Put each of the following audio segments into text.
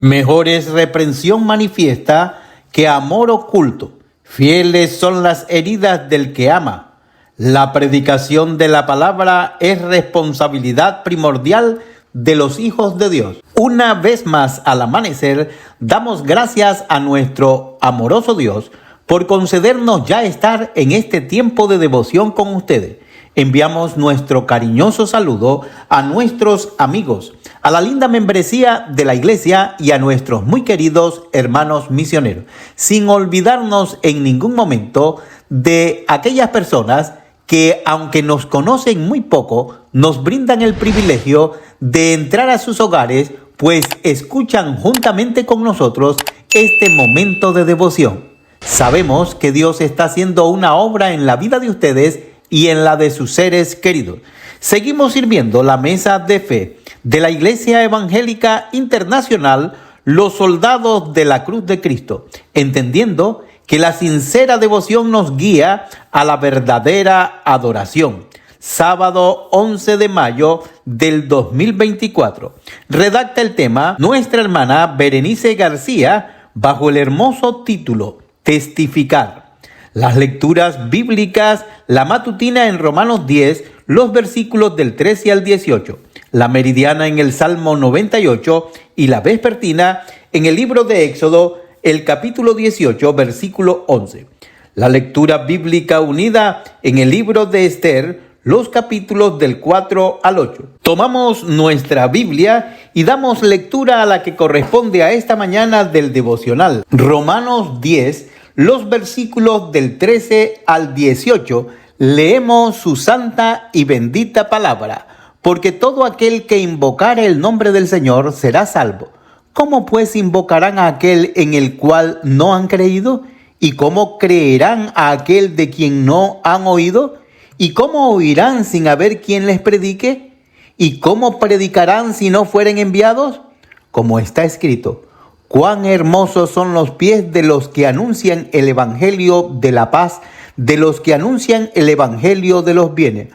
Mejor es reprensión manifiesta que amor oculto. Fieles son las heridas del que ama. La predicación de la palabra es responsabilidad primordial de los hijos de Dios. Una vez más, al amanecer, damos gracias a nuestro amoroso Dios por concedernos ya estar en este tiempo de devoción con ustedes. Enviamos nuestro cariñoso saludo a nuestros amigos, a la linda membresía de la iglesia y a nuestros muy queridos hermanos misioneros, sin olvidarnos en ningún momento de aquellas personas que, aunque nos conocen muy poco, nos brindan el privilegio de entrar a sus hogares, pues escuchan juntamente con nosotros este momento de devoción. Sabemos que Dios está haciendo una obra en la vida de ustedes y en la de sus seres queridos. Seguimos sirviendo la mesa de fe de la Iglesia Evangélica Internacional los soldados de la cruz de Cristo, entendiendo que la sincera devoción nos guía a la verdadera adoración. Sábado 11 de mayo del 2024. Redacta el tema nuestra hermana Berenice García bajo el hermoso título Testificar. Las lecturas bíblicas, la matutina en Romanos 10, los versículos del 13 al 18, la meridiana en el Salmo 98 y la vespertina en el libro de Éxodo, el capítulo 18, versículo 11. La lectura bíblica unida en el libro de Esther, los capítulos del 4 al 8. Tomamos nuestra Biblia y damos lectura a la que corresponde a esta mañana del devocional. Romanos 10, los versículos del 13 al 18, leemos su santa y bendita palabra. Porque todo aquel que invocare el nombre del Señor será salvo. ¿Cómo pues invocarán a aquel en el cual no han creído? ¿Y cómo creerán a aquel de quien no han oído? ¿Y cómo oirán sin haber quien les predique? ¿Y cómo predicarán si no fueren enviados? Como está escrito, cuán hermosos son los pies de los que anuncian el evangelio de la paz, de los que anuncian el evangelio de los bienes.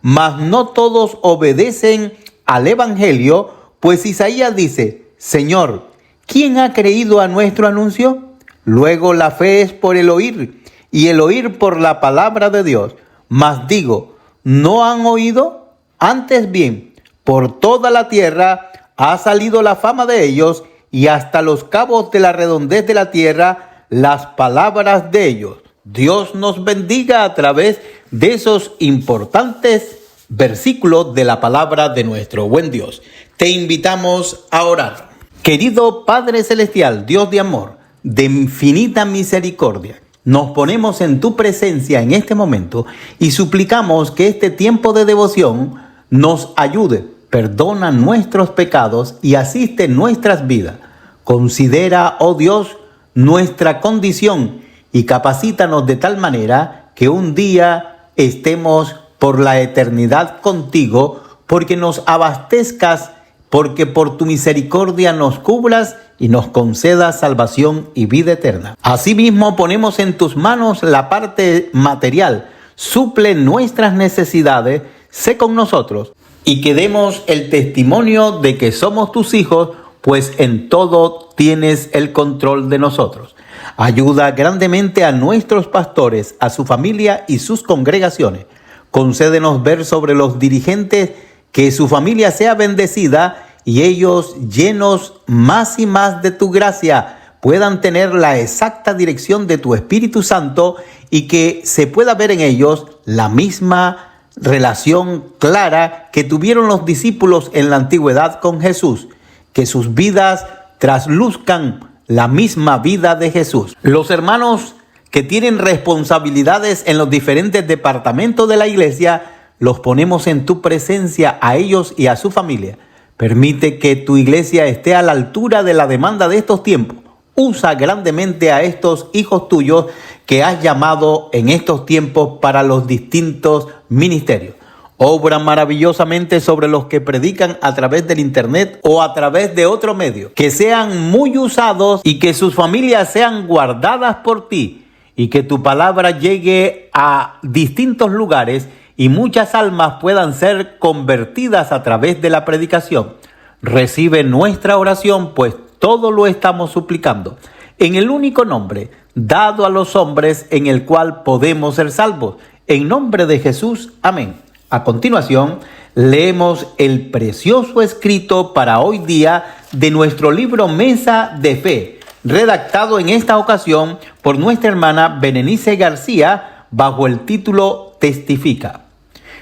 Mas no todos obedecen al evangelio, pues Isaías dice, Señor, ¿quién ha creído a nuestro anuncio? Luego la fe es por el oír, y el oír por la palabra de Dios. Mas digo, ¿no han oído? Antes bien, por toda la tierra ha salido la fama de ellos, y hasta los cabos de la redondez de la tierra las palabras de ellos. Dios nos bendiga a través de esos importantes versículos de la palabra de nuestro buen Dios. Te invitamos a orar. Querido Padre Celestial, Dios de amor, de infinita misericordia, nos ponemos en tu presencia en este momento y suplicamos que este tiempo de devoción nos ayude, perdona nuestros pecados y asiste nuestras vidas. Considera, oh Dios, nuestra condición y capacítanos de tal manera que un día estemos por la eternidad contigo, porque nos abastezcas, porque por tu misericordia nos cubras y nos concedas salvación y vida eterna. Asimismo, ponemos en tus manos la parte material. Suple nuestras necesidades, sé con nosotros y que demos el testimonio de que somos tus hijos, pues en todo tienes el control de nosotros. Ayuda grandemente a nuestros pastores, a su familia y sus congregaciones. Concédenos ver sobre los dirigentes que su familia sea bendecida y ellos, llenos más y más de tu gracia, puedan tener la exacta dirección de tu Espíritu Santo y que se pueda ver en ellos la misma relación clara que tuvieron los discípulos en la antigüedad con Jesús, que sus vidas trasluzcan la misma vida de Jesús. Los hermanos que tienen responsabilidades en los diferentes departamentos de la iglesia, los ponemos en tu presencia a ellos y a su familia. Permite que tu iglesia esté a la altura de la demanda de estos tiempos. Usa grandemente a estos hijos tuyos que has llamado en estos tiempos para los distintos ministerios. Obra maravillosamente sobre los que predican a través del internet o a través de otro medio. Que sean muy usados y que sus familias sean guardadas por ti. Y que tu palabra llegue a distintos lugares y muchas almas puedan ser convertidas a través de la predicación. Recibe nuestra oración, pues todo lo estamos suplicando en el único nombre dado a los hombres en el cual podemos ser salvos. En nombre de Jesús, amén. A continuación, leemos el precioso escrito para hoy día de nuestro libro Mesa de Fe, redactado en esta ocasión por nuestra hermana Berenice García bajo el título Testifica.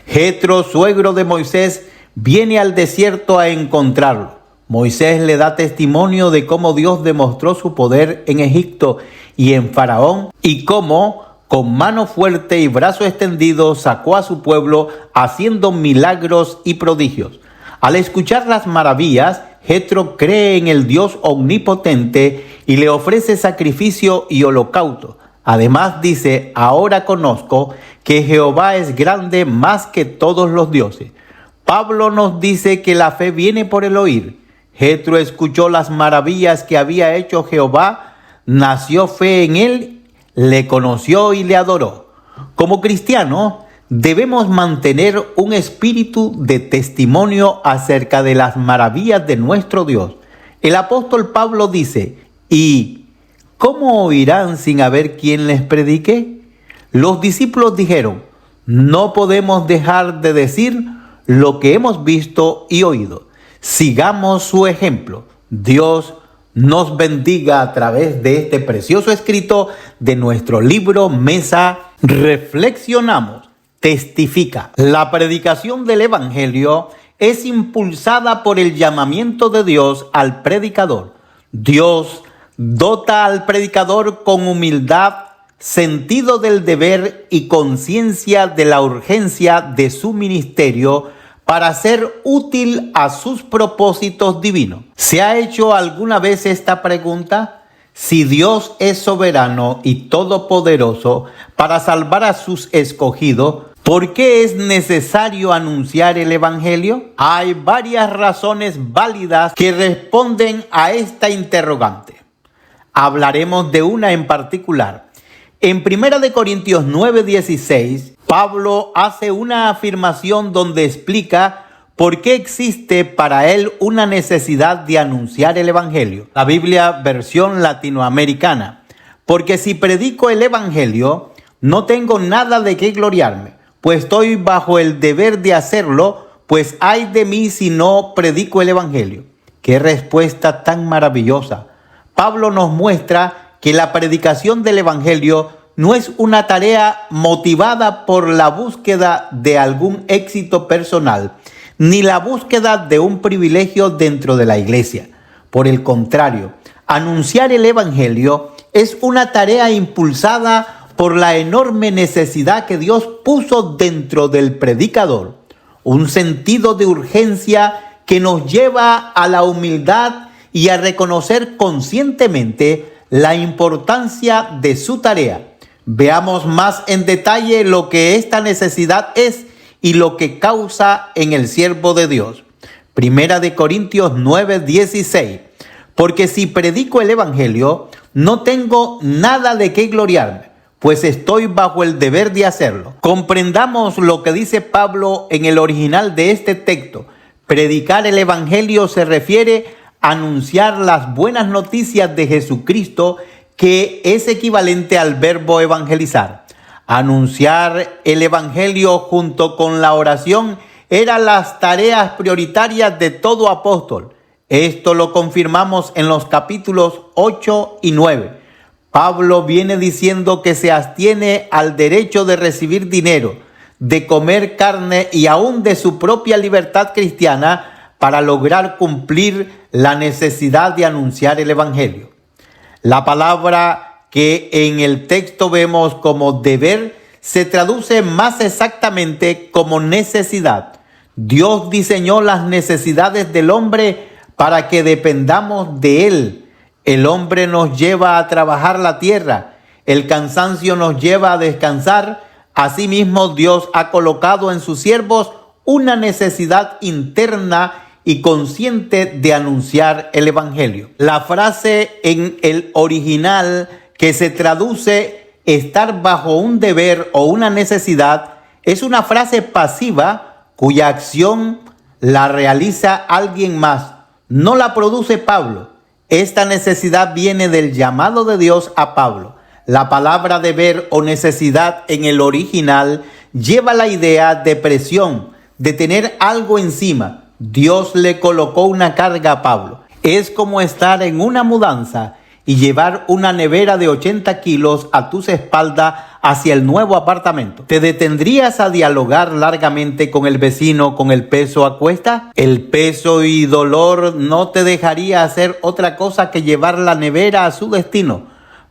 Jetro, suegro de Moisés, viene al desierto a encontrarlo. Moisés le da testimonio de cómo Dios demostró su poder en Egipto y en Faraón y cómo, con mano fuerte y brazo extendido, sacó a su pueblo haciendo milagros y prodigios. Al escuchar las maravillas, Jetro cree en el Dios omnipotente y le ofrece sacrificio y holocausto. Además dice, ahora conozco que Jehová es grande más que todos los dioses. Pablo nos dice que la fe viene por el oír. Jetro escuchó las maravillas que había hecho Jehová, nació fe en él, le conoció y le adoró. Como cristianos, debemos mantener un espíritu de testimonio acerca de las maravillas de nuestro Dios. El apóstol Pablo dice, ¿y cómo oirán sin haber quien les predique? Los discípulos dijeron, no podemos dejar de decir lo que hemos visto y oído. Sigamos su ejemplo. Dios nos bendiga a través de este precioso escrito de nuestro libro Mesa. Reflexionamos. Testifica. La predicación del Evangelio es impulsada por el llamamiento de Dios al predicador. Dios dota al predicador con humildad, sentido del deber y conciencia de la urgencia de su ministerio para ser útil a sus propósitos divinos. ¿Se ha hecho alguna vez esta pregunta? Si Dios es soberano y todopoderoso para salvar a sus escogidos, ¿por qué es necesario anunciar el Evangelio? Hay varias razones válidas que responden a esta interrogante. Hablaremos de una en particular. En 1 Corintios 9:16, Pablo hace una afirmación donde explica por qué existe para él una necesidad de anunciar el Evangelio. La Biblia versión latinoamericana. Porque si predico el Evangelio, no tengo nada de qué gloriarme, pues estoy bajo el deber de hacerlo, pues ay de mí si no predico el Evangelio. ¡Qué respuesta tan maravillosa! Pablo nos muestra que la predicación del Evangelio no es una tarea motivada por la búsqueda de algún éxito personal, ni la búsqueda de un privilegio dentro de la iglesia. Por el contrario, anunciar el Evangelio es una tarea impulsada por la enorme necesidad que Dios puso dentro del predicador, un sentido de urgencia que nos lleva a la humildad y a reconocer conscientemente la importancia de su tarea. Veamos más en detalle lo que esta necesidad es y lo que causa en el siervo de Dios. 1 Corintios 9:16. Porque si predico el Evangelio, no tengo nada de qué gloriarme, pues estoy bajo el deber de hacerlo. Comprendamos lo que dice Pablo en el original de este texto. Predicar el Evangelio se refiere a anunciar las buenas noticias de Jesucristo, que es equivalente al verbo evangelizar. Anunciar el Evangelio junto con la oración eran las tareas prioritarias de todo apóstol. Esto lo confirmamos en los capítulos 8 y 9. Pablo viene diciendo que se abstiene al derecho de recibir dinero, de comer carne y aún de su propia libertad cristiana para lograr cumplir la necesidad de anunciar el Evangelio. La palabra que en el texto vemos como deber se traduce más exactamente como necesidad. Dios diseñó las necesidades del hombre para que dependamos de él. El hombre nos lleva a trabajar la tierra, el cansancio nos lleva a descansar. Asimismo, Dios ha colocado en sus siervos una necesidad interna y consciente de anunciar el Evangelio. La frase en el original que se traduce estar bajo un deber o una necesidad es una frase pasiva cuya acción la realiza alguien más. No la produce Pablo. Esta necesidad viene del llamado de Dios a Pablo. La palabra deber o necesidad en el original lleva la idea de presión, de tener algo encima. Dios le colocó una carga a Pablo. Es como estar en una mudanza y llevar una nevera de 80 kilos a tus espaldas hacia el nuevo apartamento. ¿Te detendrías a dialogar largamente con el vecino con el peso a cuesta? El peso y dolor no te dejaría hacer otra cosa que llevar la nevera a su destino.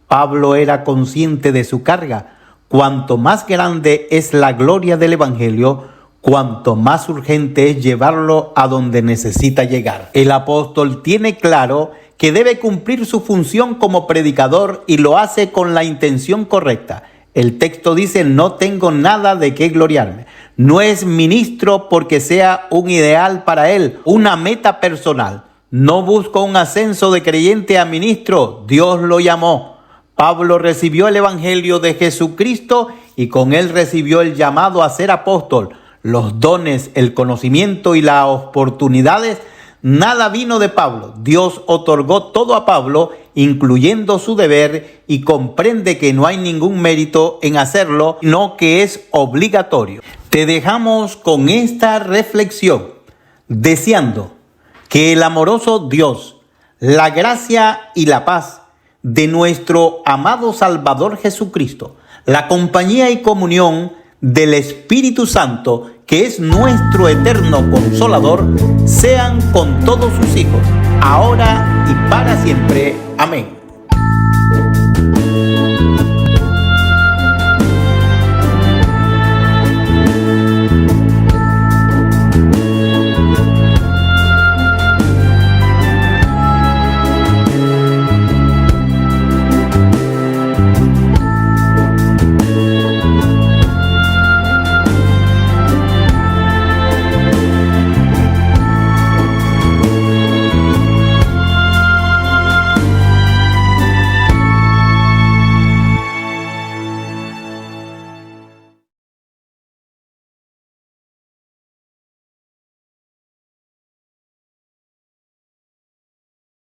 Pablo era consciente de su carga. Cuanto más grande es la gloria del Evangelio, cuanto más urgente es llevarlo a donde necesita llegar. El apóstol tiene claro que debe cumplir su función como predicador y lo hace con la intención correcta. El texto dice, no tengo nada de qué gloriarme. No es ministro porque sea un ideal para él, una meta personal. no buscó un ascenso de creyente a ministro, Dios lo llamó. Pablo recibió el evangelio de Jesucristo y con él recibió el llamado a ser apóstol. Los dones, el conocimiento y las oportunidades, nada vino de Pablo. Dios otorgó todo a Pablo, incluyendo su deber, y comprende que no hay ningún mérito en hacerlo, sino que es obligatorio. Te dejamos con esta reflexión, deseando que el amoroso Dios, la gracia y la paz de nuestro amado Salvador Jesucristo, la compañía y comunión del Espíritu Santo, que es nuestro eterno consolador, sean con todos sus hijos, ahora y para siempre. Amén.